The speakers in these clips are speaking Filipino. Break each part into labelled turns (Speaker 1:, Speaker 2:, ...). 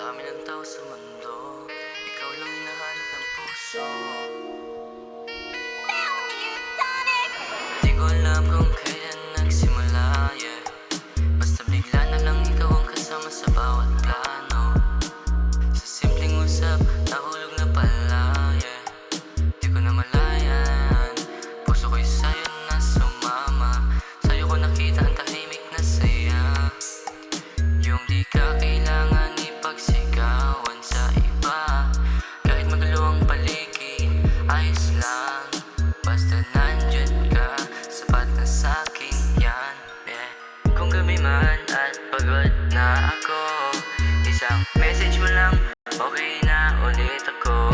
Speaker 1: dami ng tao sa mundo, ikaw lang hinahanap ng puso. Di ko alam kung kailan nagsimula, yeah. Basta bigla na lang ikaw ang kasama sa bawat plano. Sa simpleng usap, nahulog na pala, yeah. Di ko na malayan, puso ko'y sa'yo na sumama. Sa'yo ko nakita ang tahimik na saya, yung di ka kailangan ipagsigawan sa iba. Kahit magulo ang paligid, ayos lang, basta nandyan ka, sapat na sa'kin yan, yeah. Kung gabi man at pagod na ako, isang message mo lang, okay na ulit ako.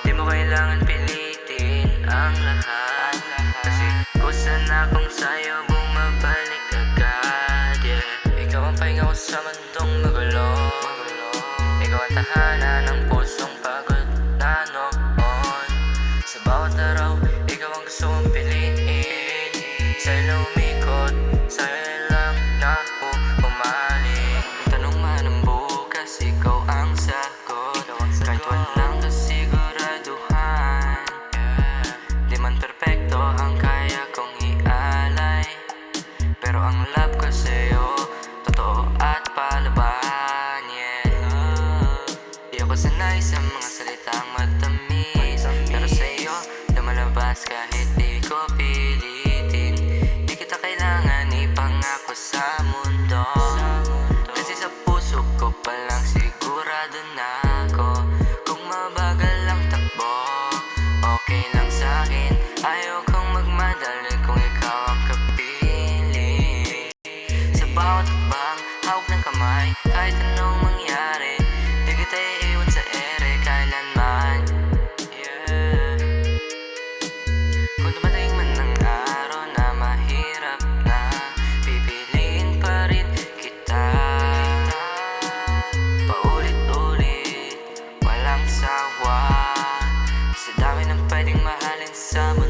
Speaker 1: Di mo kailangan pilitin ang lahat, kasi kusa na kung sa'yo bumabalik agad, yeah. Ikaw ang pahinga ko sa mundong magulo, ikaw ang tahanan ng pusong pagod na noon. Sa bawat araw, ikaw ang gusto kong piliin. Sa'yo lang umikot, sa'yo lang na umalik. Tanong man ang bukas, ikaw ang sagot. Kahit walang kasiguraduhan, di man perpekto ang kaya kong ialay, pero ang love ko sa'yo, totoo at palaban, yeah. Di ako sanay sa mga salitang matamis, pero sa'yo lumalabas kahit di ko pilitin. Di kita kailangan ipangako sa mundo, kasi sa puso ko palang sigurado na ako. Kung mabagal ang takbo, okay lang sa'kin. Ayaw kong magmadali kung ikaw ang kapili. Sa bawat hakbang, hawak ng kamay, kahit anong mangyari, di kita iiwan sa ere kailanman, yeah. Kung dumating man ang araw na mahirap na, pipiliin pa rin kita, paulit-ulit, walang sawa. Sa dami ng pwedeng mahalin sa mundo,